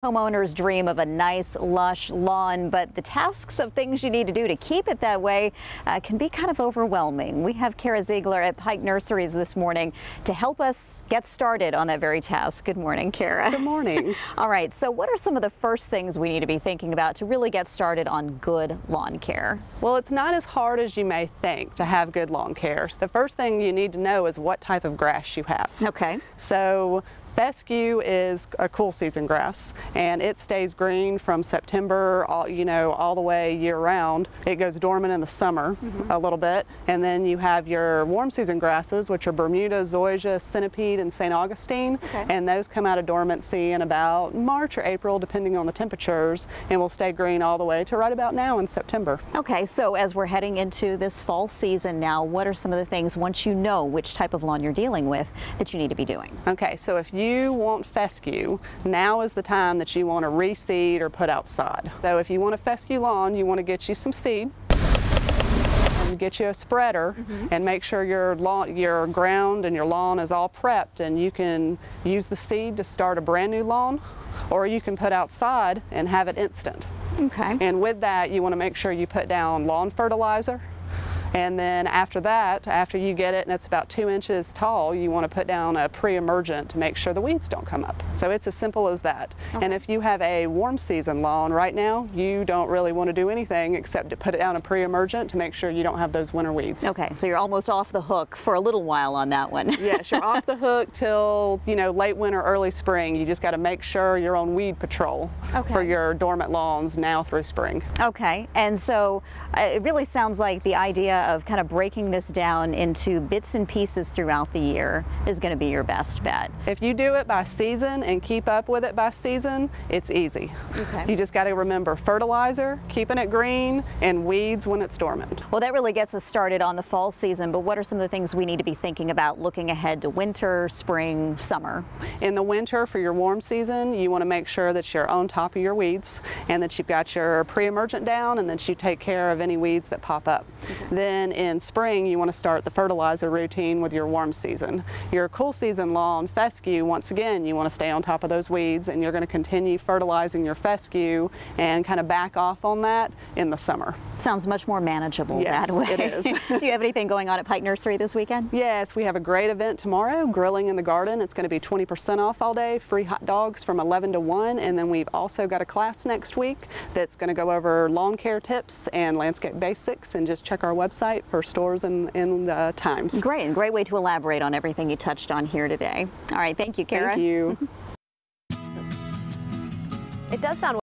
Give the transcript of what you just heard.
Homeowners dream of a nice, lush lawn, but the tasks of things you need to do to keep it that way can be kind of overwhelming. We have Kara Ziegler at Pike Nurseries this morning to help us get started on that very task. Good morning, Kara. Good morning. All right, so what are some of the first things we need to be thinking about to really get started on good lawn care? Well, it's not as hard as you may think to have good lawn care. So the first thing you need to know is what type of grass you have. Okay. So fescue is a cool season grass, and it stays green from September all the way year round. It goes dormant in the summer a little bit, and then you have your warm season grasses, which are Bermuda, zoysia, centipede, and St. Augustine, and those come out of dormancy in about March or April, depending on the temperatures, and will stay green all the way to right about now in September. Okay, so as we're heading into this fall season now, what are some of the things, once you know which type of lawn you're dealing with, that you need to be doing? Okay, so if you want fescue, now is the time that you want to reseed or put outside. So if you want a fescue lawn, you want to get you some seed and get you a spreader and make sure your ground and your lawn is all prepped, and you can use the seed to start a brand new lawn, or you can put outside and have it instant. Okay. And with that, you want to make sure you put down lawn fertilizer. And then after that, after you get it and it's about 2 inches tall, you want to put down a pre-emergent to make sure the weeds don't come up. So it's as simple as that. Okay. And if you have a warm season lawn right now, you don't really want to do anything except to put it down a pre-emergent to make sure you don't have those winter weeds. Okay, so you're almost off the hook for a little while on that one. Yes, you're off the hook till, late winter, early spring. You just got to make sure you're on weed patrol for your dormant lawns now through spring. Okay, and so it really sounds like the idea of kind of breaking this down into bits and pieces throughout the year is going to be your best bet. If you do it by season and keep up with it by season, it's easy. Okay. You just got to remember fertilizer, keeping it green, and weeds when it's dormant. Well, that really gets us started on the fall season, but what are some of the things we need to be thinking about looking ahead to winter, spring, summer? In the winter, for your warm season, you want to make sure that you're on top of your weeds and that you've got your pre-emergent down and that you take care of any weeds that pop up. Then in spring, you want to start the fertilizer routine with your warm season. Your cool season lawn, fescue, once again, you want to stay on top of those weeds, and you're going to continue fertilizing your fescue and kind of back off on that in the summer. Sounds much more manageable that way. Yes, it is. Do you have anything going on at Pike Nursery this weekend? Yes, we have a great event tomorrow, Grilling in the Garden. It's going to be 20% off all day, free hot dogs from 11 to 1, and then we've also got a class next week that's going to go over lawn care tips and landscape basics, and just check our website for stores and times. Great, and great way to elaborate on everything you touched on here today. All right, thank you, Kara. Thank you. It does sound